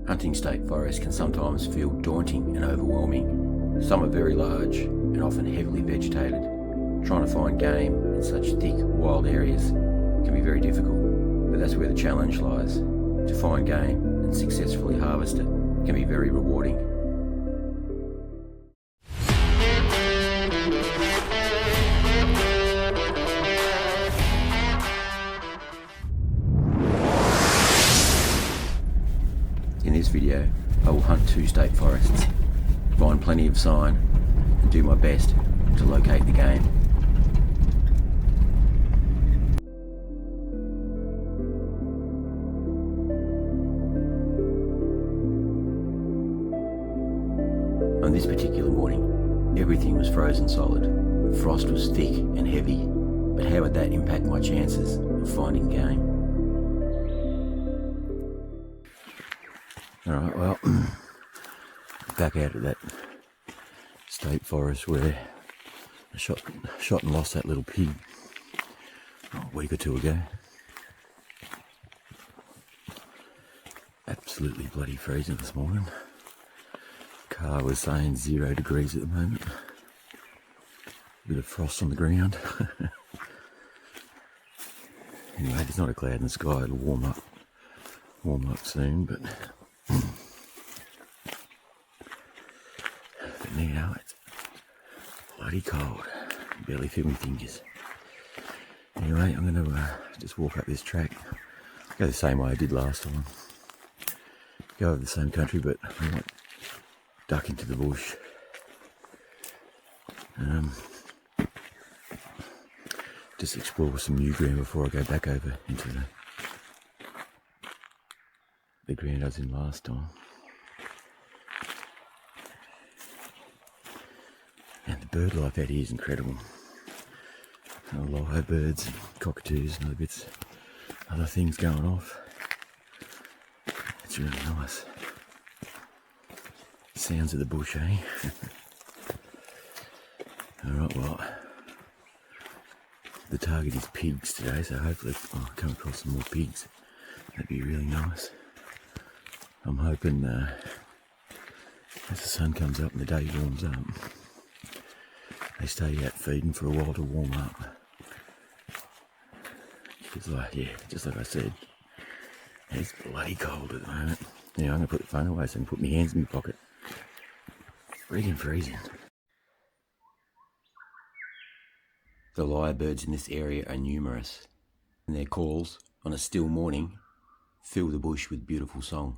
Hunting state forests can sometimes feel daunting and overwhelming. Some are very large and often heavily vegetated. Trying to find game in such thick, wild areas can be very difficult, but that's where the challenge lies. To find game and successfully harvest it can be very rewarding. In this video, I will hunt 2 state forests, find plenty of sign, and do my best to locate the game. On this particular morning, everything was frozen solid. The frost was thick and heavy, but how would that impact my chances of finding game? Alright, well, back out of that state forest where I shot and lost that little pig a week or 2 ago. Absolutely bloody freezing this morning. Car was saying 0 degrees at the moment. A bit of frost on the ground. Anyway, there's not a cloud in the sky. It'll warm up soon, but now it's bloody cold. Barely feel my fingers. Anyway, I'm going to just walk up this track. Go the same way I did last time. Go over the same country, but I might duck into the bush. Just explore some new ground before I go back over into the ground I was in last time. And the bird life out here is incredible. Lyrebirds, cockatoos and other things going off. It's really nice. Sounds of the bush, eh? Alright, well, the target is pigs today, so hopefully I'll come across some more pigs. That'd be really nice. I'm hoping as the sun comes up and the day warms up, they stay out feeding for a while to warm up. Because just like I said, it's bloody cold at the moment. Yeah, I'm going to put the phone away so I can put my hands in my pocket. Friggin' freezing. The lyrebirds in this area are numerous, and their calls on a still morning fill the bush with beautiful song.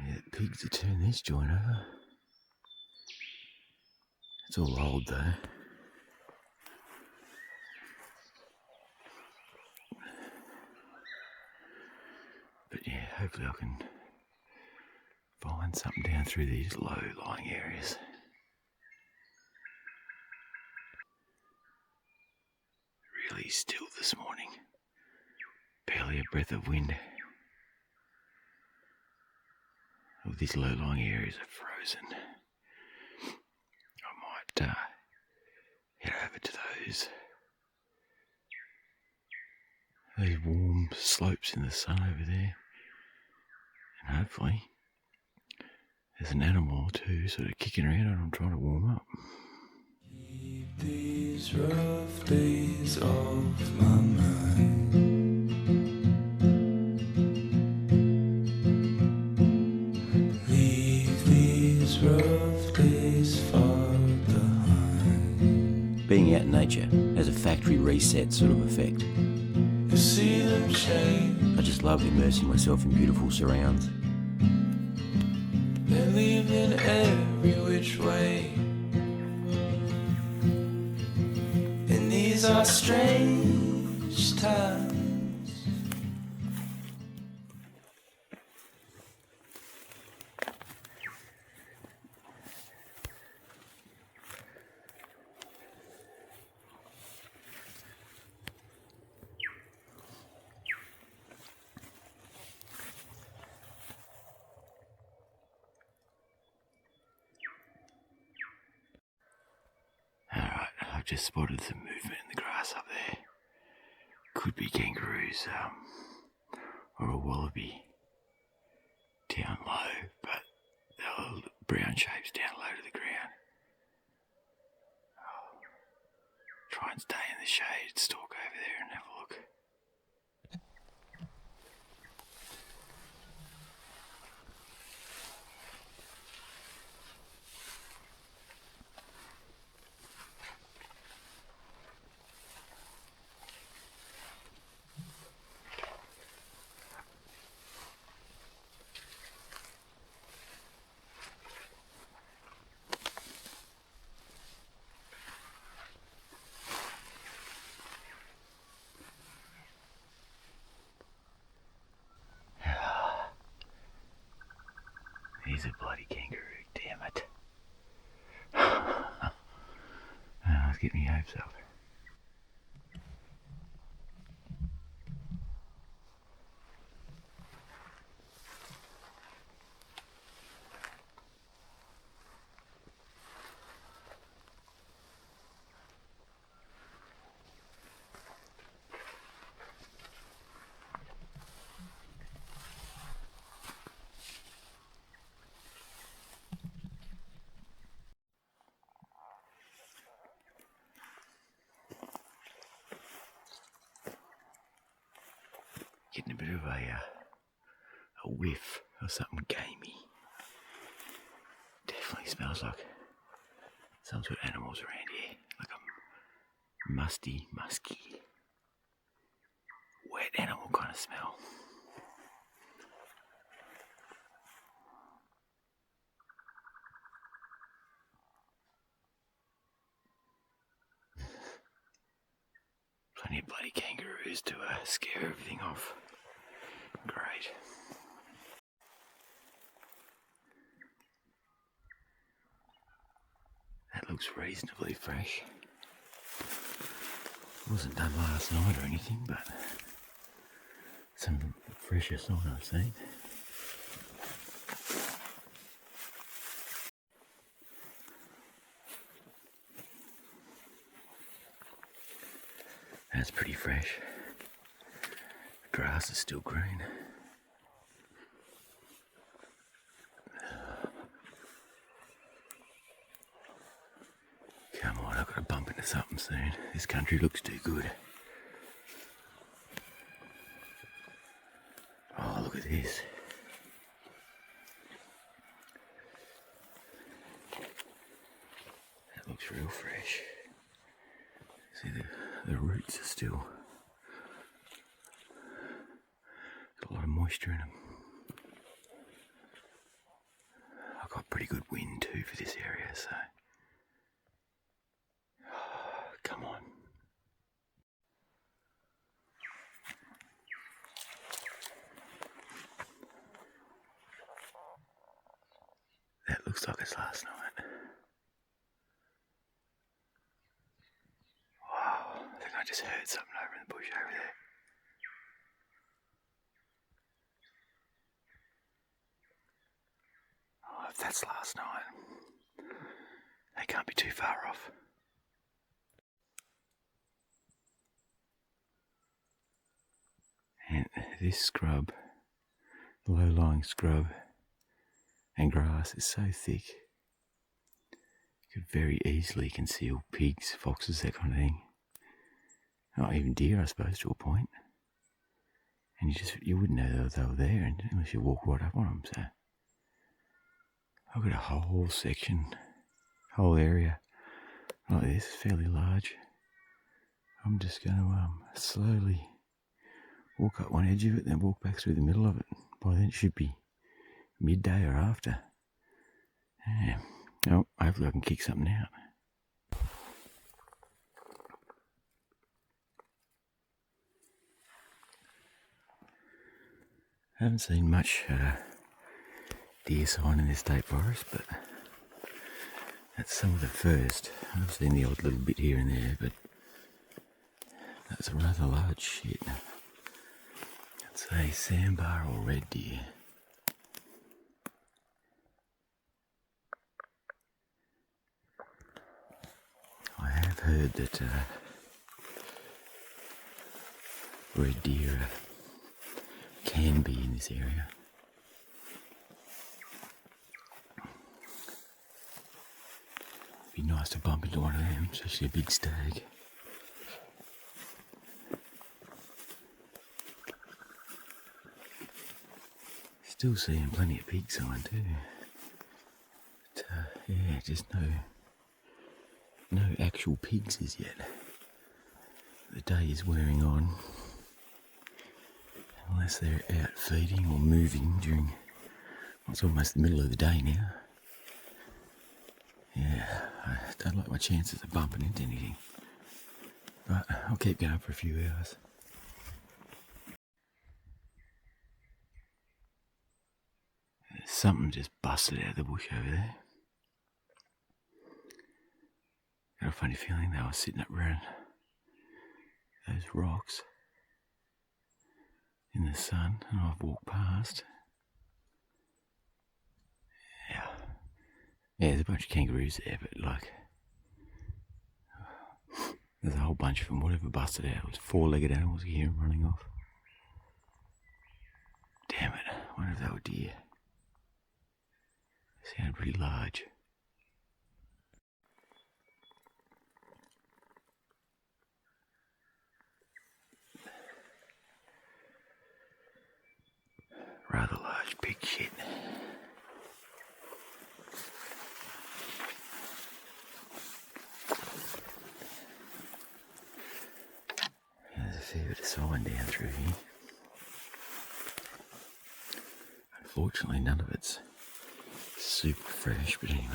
Yeah, the pigs have turned this joint over. It's all old though. But yeah, hopefully I can find something down through these low-lying areas. Really still this morning. Barely a breath of wind. All these low-lying areas are frozen. I might head over to those warm slopes in the sun over there, and hopefully there's an animal or two sort of kicking around and I'm trying to warm up. Keep these rough days off my mind. Leave these rough days far behind. Being out in nature has a factory reset sort of effect. You see them change. I just love immersing myself in beautiful surrounds. They're leaving every which way. And these are strange times. just spotted some movement in the grass up there. Could be kangaroos or a wallaby down low, but they're brown shapes down low to the ground. Try and stay in the shade, stalk over there and have a look. He's a bloody kangaroo, damn it. Let's get me hopes up. Getting a bit of a whiff of something gamey. Definitely smells like some sort of animals around here. Like a musky, wet animal kind of smell. Plenty of bloody kangaroos to scare everything off. Great. That looks reasonably fresh. Wasn't done last night or anything, but some of the freshest one I've seen. That's pretty fresh. The grass is still green. Come on, I've got to bump into something soon. This country looks too good. Oh, look at this. That looks real fresh. See, the roots are still got a lot of moisture in them. I've got pretty good wind too for this area, so come on. That looks like it's last night. Wow, I think I just heard something over in the bush over there. Oh, if that's last night, they can't be too far off. And this scrub, low-lying scrub and grass is so thick, it could very easily conceal pigs, foxes, that kind of thing. Not even deer, I suppose, to a point. And you wouldn't know they were there unless you walk right up on them. So I've got a whole section, whole area like this, fairly large. I'm just going to slowly walk up one edge of it, then walk back through the middle of it. By then it should be midday or after. Yeah. Oh, hopefully I can kick something out. I haven't seen much deer sign in this state forest, but that's some of the first. I've seen the odd little bit here and there, but that's a rather large shit. It's a sandbar or red deer. I have heard that red deer can be in this area. Be nice to bump into one of them, especially a big stag. Still seeing plenty of pig sign too. But yeah, just no actual pigs as yet. The day is wearing on. Unless they're out feeding or moving during, well, it's almost the middle of the day now. Yeah, I don't like my chances of bumping into anything. But I'll keep going for a few hours. Something just busted out of the bush over there. Got a funny feeling they were sitting up around those rocks in the sun, and I've walked past. Yeah, there's a bunch of kangaroos there, but like, there's a whole bunch of them. Whatever busted out, it was four-legged animals. You hear them running off. Damn it, I wonder if they were deer. They sound pretty large. Rather large pig shit. There's a fair bit of sign down through here. Unfortunately, none of it's super fresh, but anyway.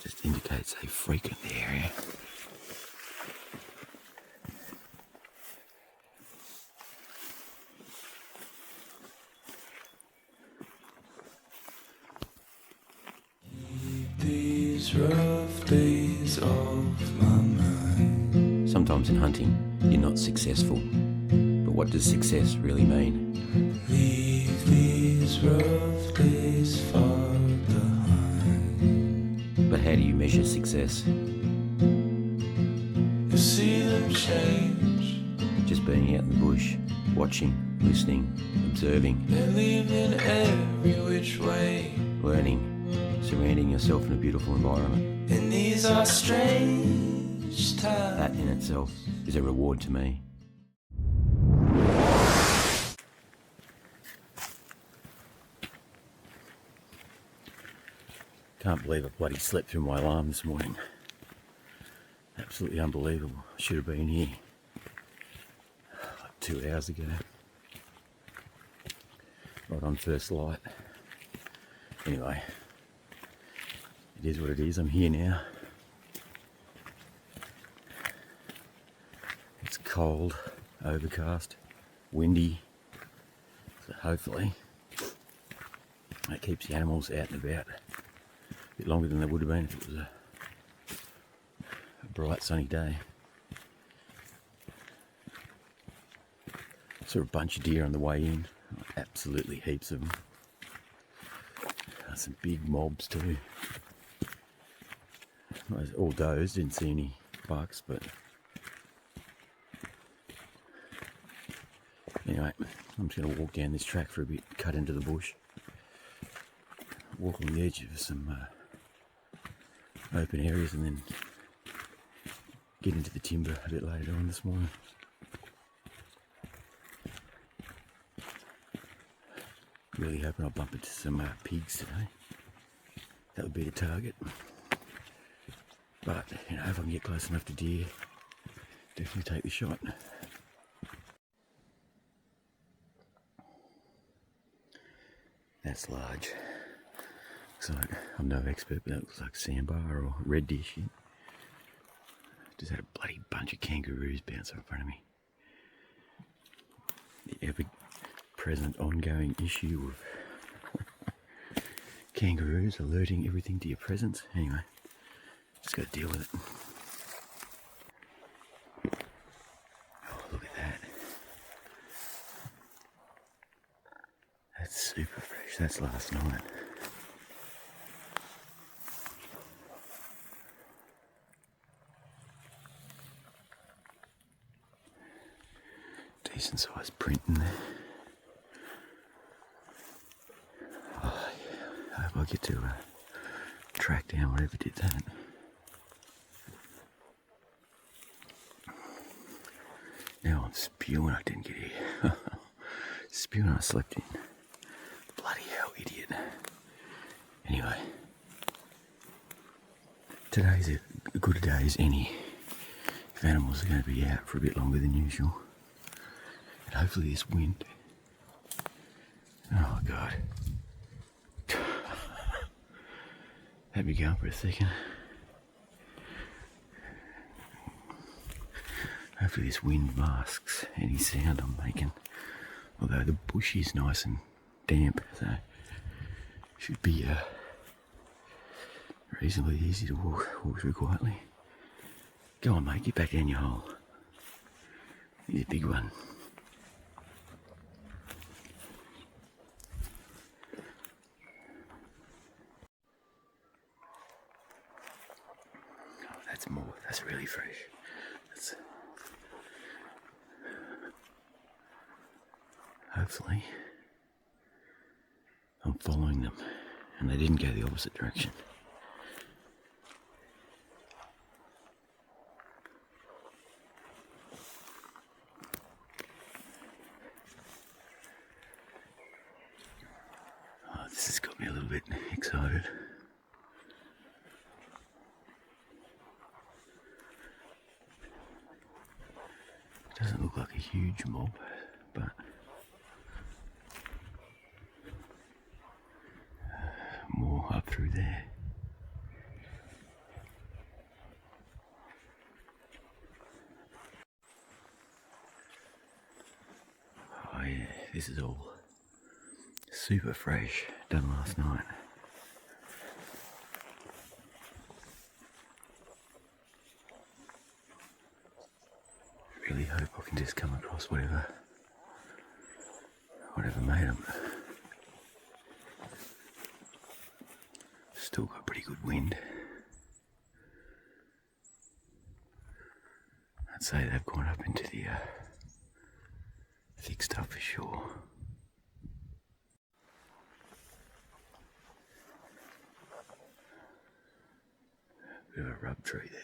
Just indicates they frequent the area. These rough days of my mind. Sometimes in hunting, you're not successful. But what does success really mean? Leave these rough days far behind. But how do you measure success? You see them change. Just being out in the bush, watching, listening, observing, They're leaving every which way. learning, surrounding yourself in a beautiful environment. And these are strange times. That in itself is a reward to me. Can't believe I bloody slept through my alarm this morning. Absolutely unbelievable. Should have been here like 2 hours ago. Right on first light. Anyway, it is what it is. I'm here now. It's cold, overcast, windy. So hopefully that keeps the animals out and about a bit longer than they would have been if it was a bright sunny day. Saw a bunch of deer on the way in. Absolutely heaps of them. Some big mobs too. All does, didn't see any bucks, but anyway, I'm just going to walk down this track for a bit, cut into the bush, walk on the edge of some open areas, and then get into the timber a bit later on this morning. Really hoping I'll bump into some pigs today. That would be the target. But, you know, if I can get close enough to deer, definitely take the shot. That's large. Looks like, I'm no expert, but that looks like sandbar or red deer shit. Just had a bloody bunch of kangaroos bounce in front of me. The ever-present ongoing issue of kangaroos alerting everything to your presence. Anyway, just got to deal with it. Oh, look at that. That's super fresh. That's last night. decent sized print in there. Oh, yeah. I hope I get to track down whatever did that. Now I'm spewing I didn't get here. Spewing I slept in. Bloody hell, idiot. Anyway, today's a good a day as any if animals are going to be out for a bit longer than usual. And hopefully this wind. Oh God. Had me going for a second. Hopefully this wind masks any sound I'm making. Although the bush is nice and damp, so should be reasonably easy to walk through quietly. Go on, mate, get back down your hole. Here's a big one. Oh, that's more. That's really fresh. That's hopefully I'm following them and they didn't go the opposite direction. Oh, this has got me a little bit excited. It doesn't look like a huge mob, but more up through there. Oh yeah, this is all super fresh, done last night. Really hope I can just come across whatever made them. Still got pretty good wind. I'd say they've gone up into the thick stuff for sure. Bit of a rub tree there.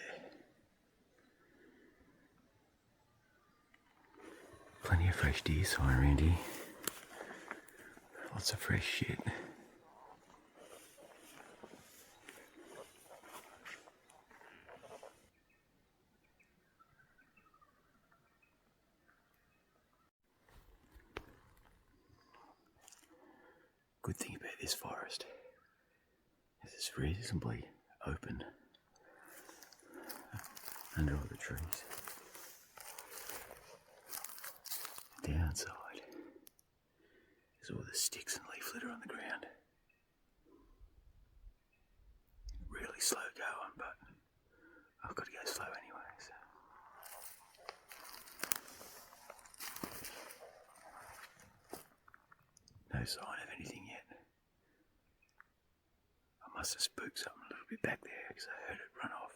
Plenty of fresh deer sign around here. Lots of fresh shit. Good thing about this forest is it's reasonably open under all the trees. The downside is all the sticks and leaf litter on the ground. Really slow going, but I've got to go slow anyway, so. No sign of anything yet. I must have spooked something a little bit back there because I heard it run off.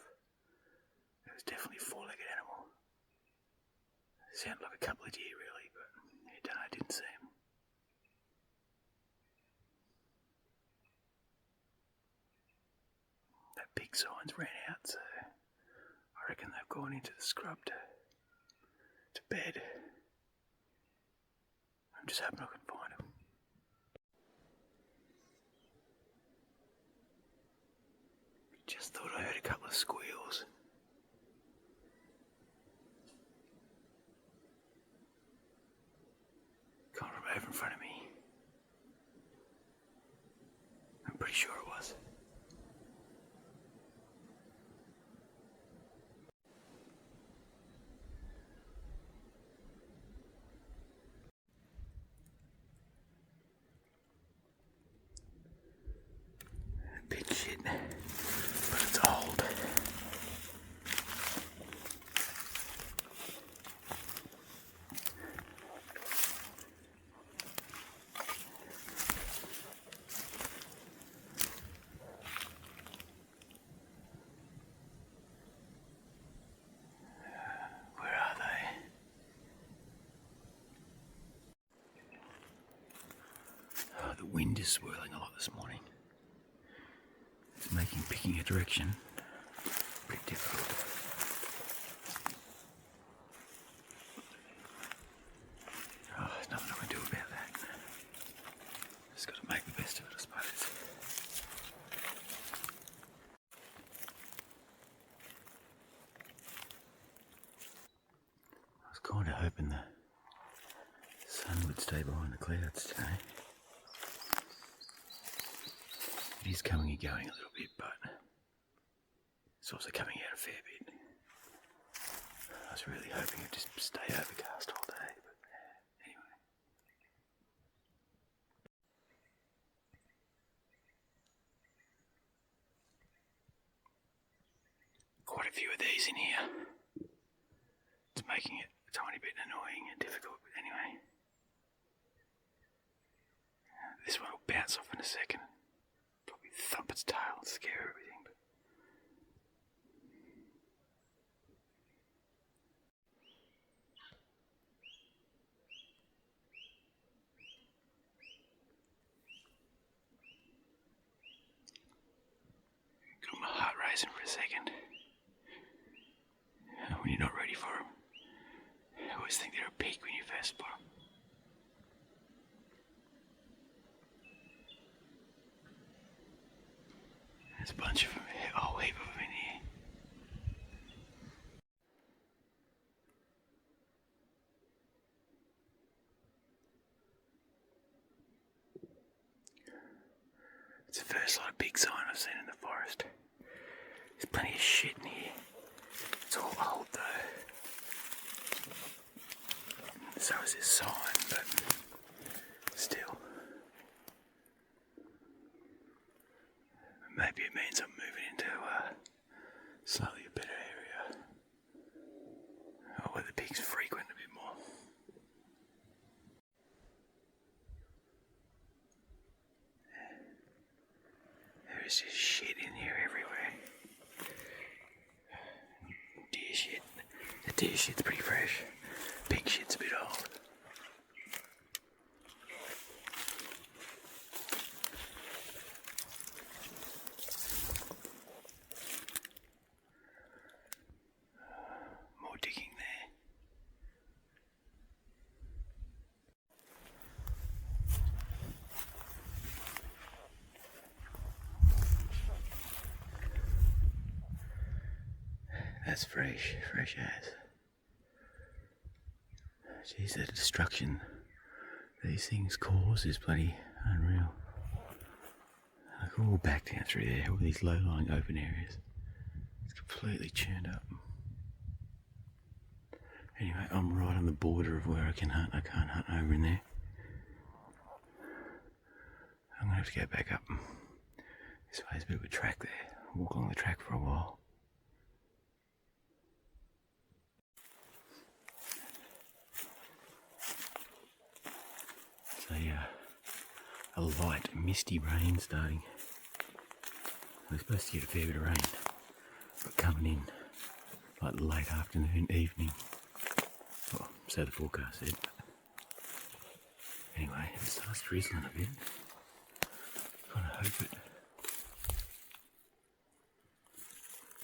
It was definitely a four-legged animal. It sounded like a couple of deer really, but I didn't see them. That big signs ran out, so I reckon they've gone into the scrub to bed. I'm just hoping I can find them. Just thought I heard a couple of squeals. Come from over in front of me. I'm pretty sure it was. Big shit, but it's old. wind is swirling a lot this morning. It's making picking a direction pretty difficult. Oh, there's nothing I can do about that. Just got to make the best of it, I suppose. I was kind of hoping the sun would stay behind the clouds today. It is coming and going a little bit, but it's also coming out a fair bit. I was really hoping it'd just stay overcast all day, but anyway. Quite a few of these in here. It's making it a tiny bit annoying and difficult, but anyway. This one will bounce off in a second. Probably thump its tail and scare everything. But got my heart racing for a second. When you're not ready for them, I always think they're a peak when you first spot them. There's a bunch of them, a whole heap of them in here. It's the first lot of big sign I've seen in the forest. There's plenty of shit in here. It's all old though. So is this sign, but still. Maybe it means I'm moving into a slightly better area. Or where the pigs frequent a bit more. There is just shit in here everywhere. Deer shit. The deer shit's pretty fresh. Pig shit's a bit old. More digging there. That's fresh as. Jeez, the destruction these things cause is bloody unreal. Like all back down through there, all these low-lying open areas. It's completely churned up. Anyway, I'm right on the border of where I can hunt. I can't hunt over in there. I'm going to have to go back up. This way there's a bit of a track there. Walk along the track for a while. A light, misty rain starting. We're supposed to get a fair bit of rain, but coming in like late afternoon, evening. Well, so the forecast said. Anyway, if it starts drizzling a bit, kind of hope it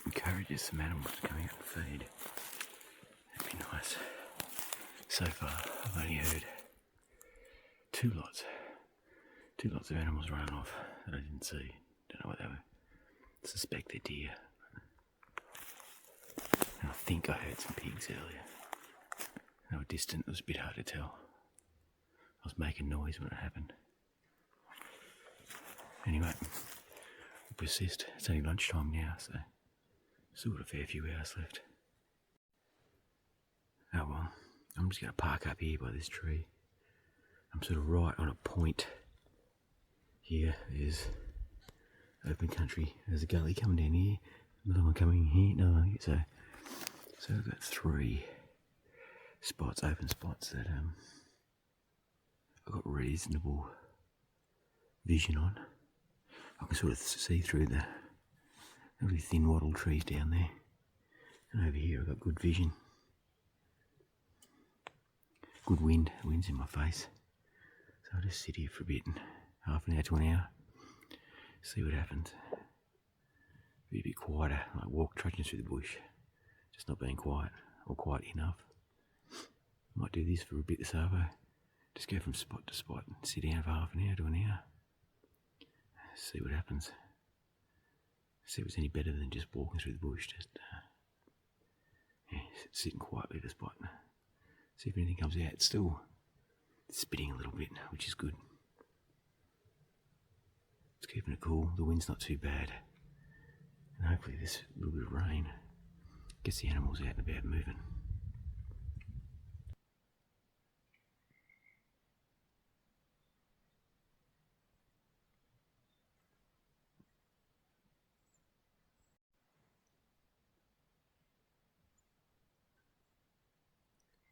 encourages some animals coming out and feed. That'd be nice. So far, I've only heard two lots of animals running off that I didn't see. Don't know what they were. Suspect they're deer. And I think I heard some pigs earlier. They were distant, it was a bit hard to tell. I was making noise when it happened. Anyway, we'll persist. It's only lunchtime now, so still got a fair few hours left. Oh well, I'm just going to park up here by this tree. I'm sort of right on a point. Here is open country. There's a gully coming down here. Another one coming here. No, so I've got three spots, open spots that I've got reasonable vision on. I can sort of see through the really thin wattle trees down there. And over here I've got good vision. Good wind. The wind's in my face. So I'll just sit here for a bit and half an hour to an hour. See what happens. Be a bit quieter, like trudging through the bush, just not being quiet or quiet enough. Might do this for a bit this arvo. Just go from spot to spot and sit down for half an hour to an hour. See what happens. See if it's any better than just walking through the bush, just sitting quietly at a spot. See if anything comes out. It's still spitting a little bit, which is good. It's keeping it cool, the wind's not too bad. And hopefully this little bit of rain gets the animals out and about moving.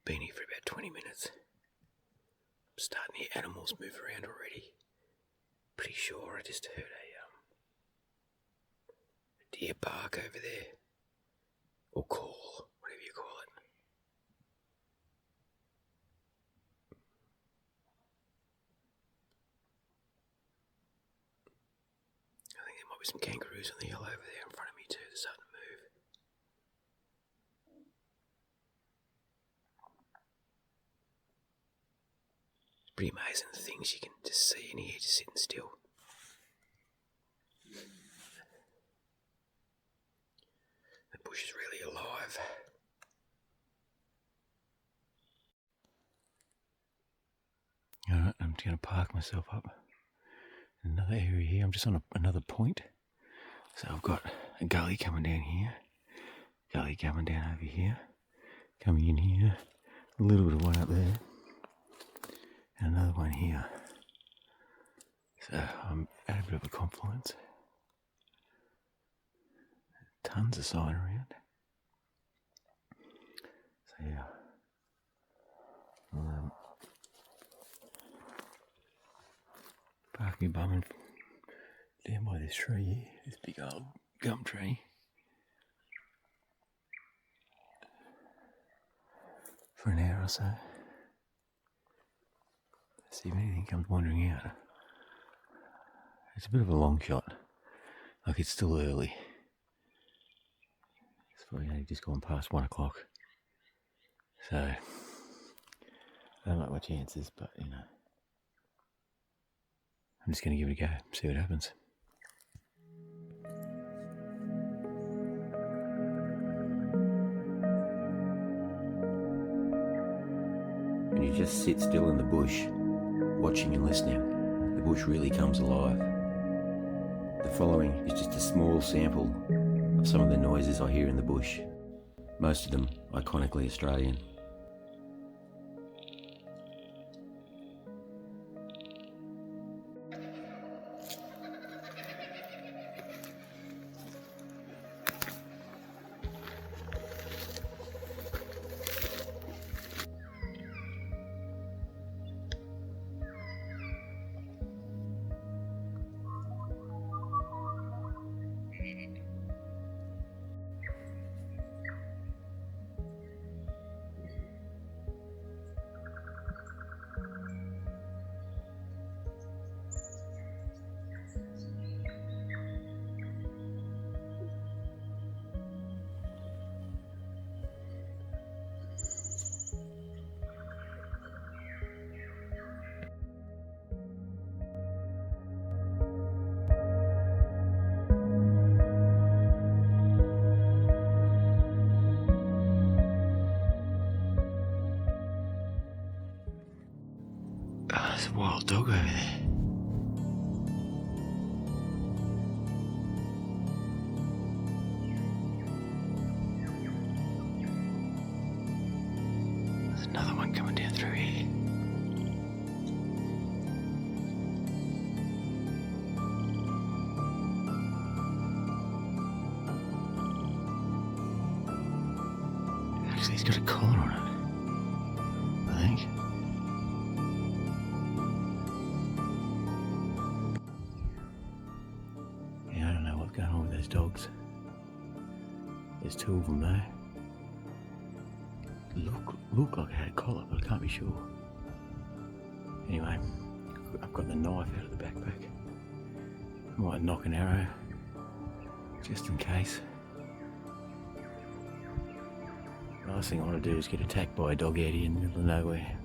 Been here for about 20 minutes. I'm starting to hear animals move around already. Pretty sure I just heard a deer bark over there. Or call, whatever you call it. I think there might be some kangaroos on the hill over there in front of me too. They're starting to move. It's pretty amazing the things you can just see in here just sitting still. The bush is really alive. Alright, I'm just going to park myself up in another area here. I'm just on another point. So I've got a gully coming down here, gully coming down over here, coming in here, a little bit of one up there, and another one here. So I'm at a bit of a confluence. Tons of sign around. So yeah. Park me bum down by this tree here, this big old gum tree. For an hour or so. See if anything comes wandering out. It's a bit of a long shot. Like it's still early. It's probably only just gone past 1 o'clock. So, I don't like my chances, but you know. I'm just going to give it a go, see what happens. When you just sit still in the bush, watching and listening, the bush really comes alive. The following is just a small sample of some of the noises I hear in the bush, most of them iconically Australian. There's a wild dog over there. There's another one coming down through here. Actually, he's got a collar on it, I think. Yeah, I don't know what's going on with those dogs. There's two of them though. Look like I had a collar, but I can't be sure. Anyway, I've I've got the knife out of the backpack. I might knock an arrow, just in case. The last thing I want to do is get attacked by a dog out here in the middle of nowhere.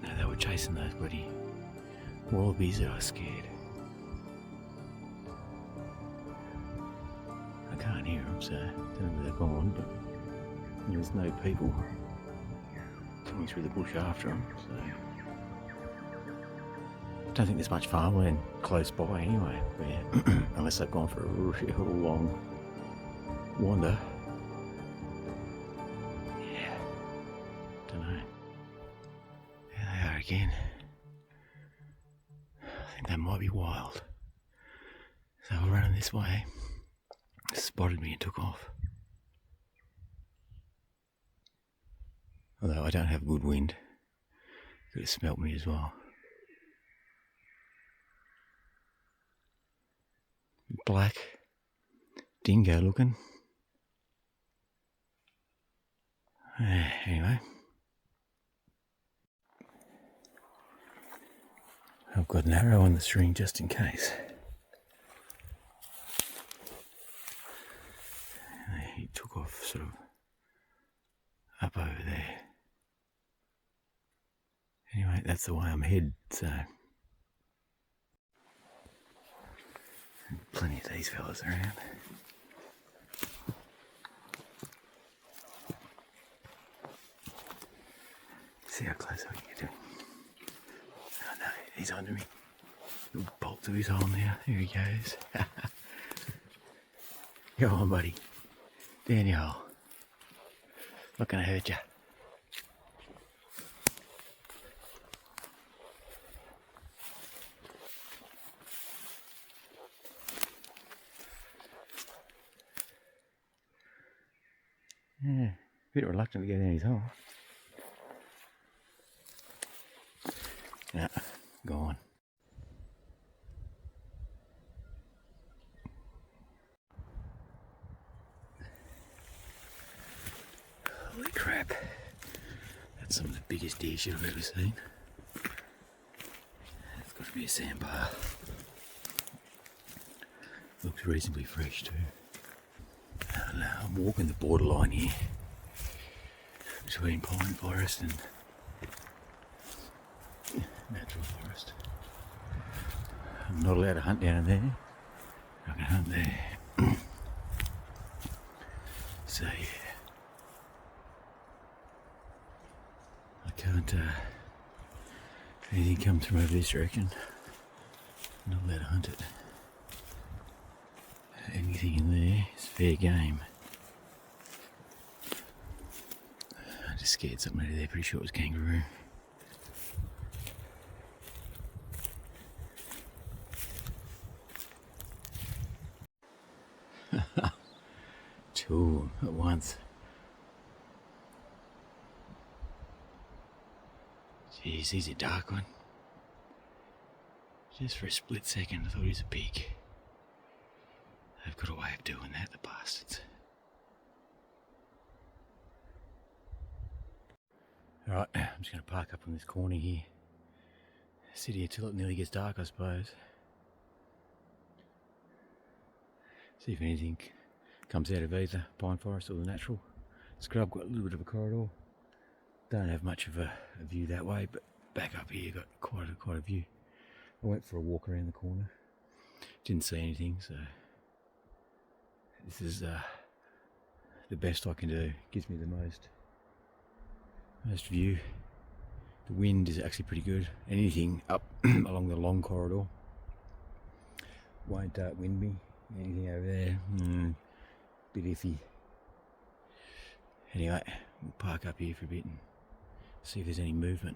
No, they were chasing those bloody wallabies that I was scared. I can't hear them, so I don't know where they've gone, but there's no people coming through the bush after them, so I don't think there's much farmland close by anyway, unless they've gone for a real long wander. Yeah, don't know. There they are again. I think they might be wild. So we're running this way. Spotted me and took off. Although I don't have good wind. Could have smelt me as well. Black dingo looking. Anyway. I've got an arrow on the string just in case. He took off sort of up over there. Anyway, that's the way I'm headed, so plenty of these fellas around. See how close I can get to him. Oh no, he's under me. Little bolt to his hole now. There he goes. Go on, buddy. Down your hole. Not gonna hurt you. Yeah, a bit reluctant to get in his hole. Yeah, go on. Holy crap. That's some of the biggest deer shit I've ever seen. It's got to be a sandbar. Looks reasonably fresh too. I'm walking the borderline here between pine forest and natural forest. I'm not allowed to hunt down there. I can hunt there. So yeah, I can't. If anything comes from over this direction, I'm not allowed to hunt it. Anything in there is fair game. I just scared something out of there, pretty sure it was kangaroo. Two at once. Jeez, he's a dark one. Just for a split second I thought he was a pig. They've got a way of doing that, the bastards. Alright, I'm just going to park up on this corner here. Sit here till it nearly gets dark, I suppose. See if anything comes out of either pine forest or the natural scrub. Got a little bit of a corridor. Don't have much of a view that way, but back up here got quite a view. I went for a walk around the corner. Didn't see anything, so this is the best I can do. Gives me the most view. The wind is actually pretty good. Anything up along the long corridor won't wind me. Anything over there, bit iffy. Anyway, we'll park up here for a bit and see if there's any movement.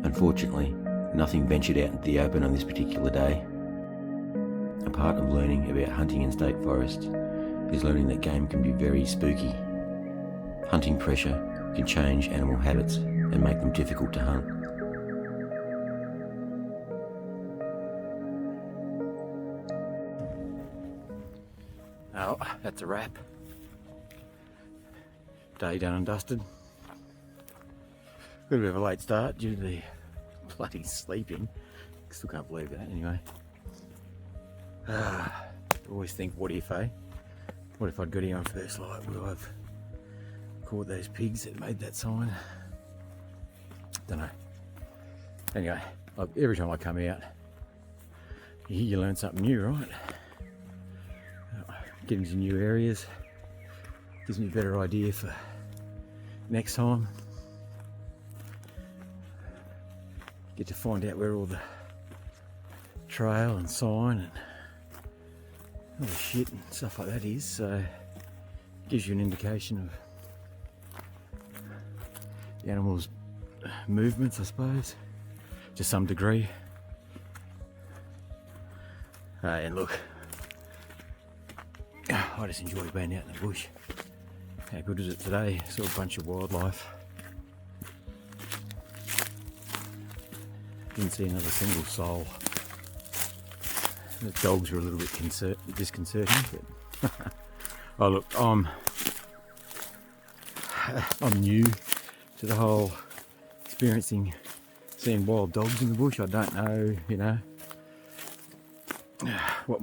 Unfortunately, nothing ventured out into the open on this particular day. A part of learning about hunting in state forest is learning that game can be very spooky. Hunting pressure can change animal habits and make them difficult to hunt. Oh, that's a wrap. Day done and dusted. little bit of a late start due to the bloody sleeping. Still can't believe that anyway. Always think, what if, eh? What if I'd got here on first light? Would I have caught those pigs that made that sign? Don't know. Anyway, every time I come out, you learn something new, right? Getting to new areas gives me a better idea for next time. Get to find out where all the trail and sign and all the shit and stuff like that is, so it gives you an indication of the animal's movements, I suppose, to some degree. And look, I just enjoy being out in the bush. How good is it today? Saw a bunch of wildlife. Didn't see another single soul. The dogs were a little bit disconcerting, but oh look, I'm new to the whole seeing wild dogs in the bush. I don't know, you know, what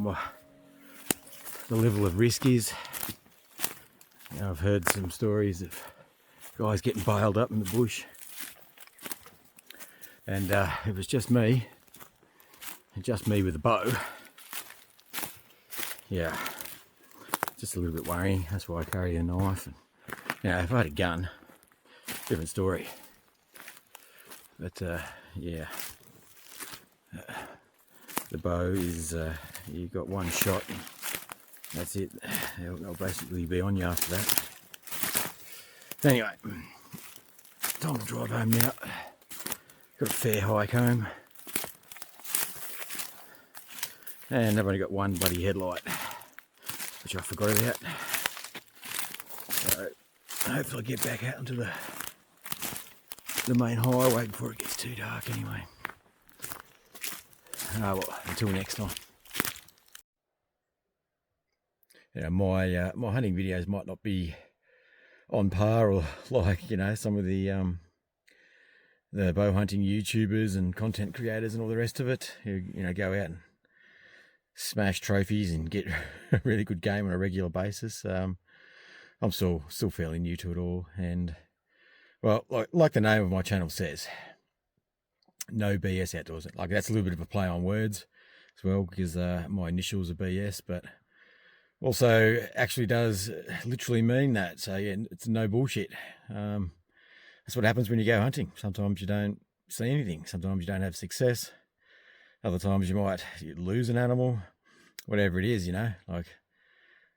the level of risk is. You know, I've heard some stories of guys getting bailed up in the bush, and it was just me with a bow. Yeah, just a little bit worrying. That's why I carry a knife. And, you know, if I had a gun, different story. But yeah, the bow is you got one shot. And that's it. They'll basically be on you after that. Anyway, time to drive home now. Got a fair hike home. And I've only got one bloody headlight, which I forgot about. So hopefully I get back out onto the main highway before it gets too dark anyway. Well, until next time. Yeah, my hunting videos might not be on par or like, you know, some of the bow hunting YouTubers and content creators and all the rest of it who, you know, go out and smash trophies and get a really good game on a regular basis. I'm still fairly new to it all, and well, like the name of my channel says, no BS outdoors. Like, that's a little bit of a play on words as well, because my initials are BS, but also actually does literally mean that. So yeah, it's no bullshit. That's what happens when you go hunting. Sometimes you don't see anything. Sometimes you don't have success. Other times you might lose an animal, whatever it is, you know. Like,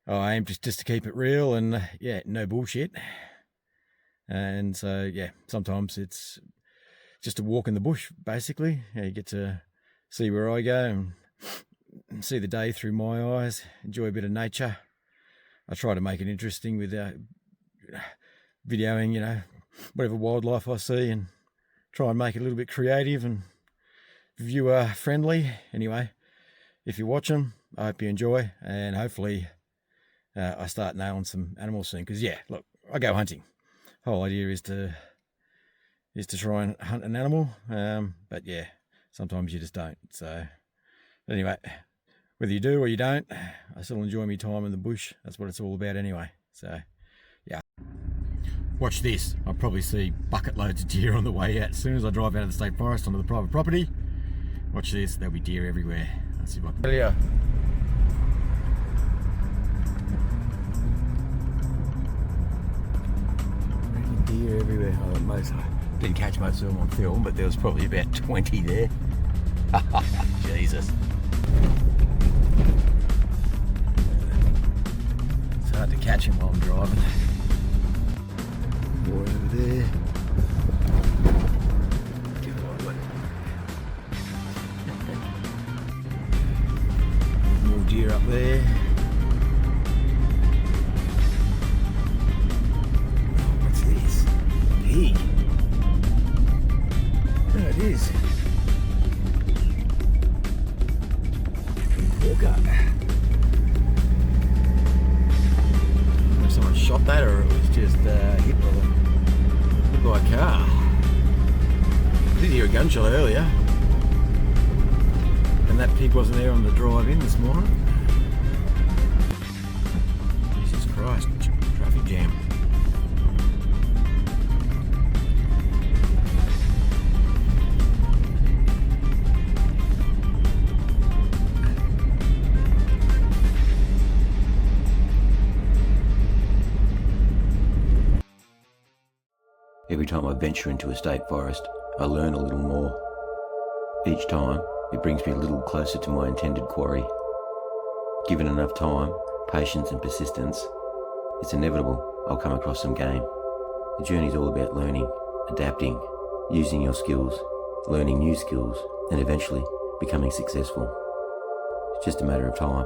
I aim just to keep it real, and yeah, no bullshit. And so yeah, sometimes it's just a walk in the bush, basically. You get to see where I go and see the day through my eyes, enjoy a bit of nature. I try to make it interesting with videoing, you know, whatever wildlife I see, and try and make it a little bit creative and viewer friendly. Anyway, if you watch them, I hope you enjoy, and hopefully I start nailing some animals soon. Because yeah, look, I go hunting. The whole idea is to try and hunt an animal, but yeah, sometimes you just don't. So anyway, whether you do or you don't, I still enjoy my time in the bush. That's what it's all about anyway. So yeah, watch this. I'll probably see bucket loads of deer on the way out. As soon as I drive out of the state forest onto the private property, watch this, there'll be deer everywhere. Let's see if I can tell you. Deer everywhere. I didn't catch most of them on film, but there was probably about 20 there. Jesus. It's hard to catch him while I'm driving. More over there. More deer up there. What's this? Pig. There it is. Walker. If someone shot that, or it was just hit by a car. I did hear a gunshot earlier, and that pig wasn't there on the drive in this morning. Jesus Christ, traffic jam. Every time I venture into a state forest, I learn a little more. Each time, it brings me a little closer to my intended quarry. Given enough time, patience and persistence, it's inevitable I'll come across some game. The journey's all about learning, adapting, using your skills, learning new skills, and eventually becoming successful. It's just a matter of time.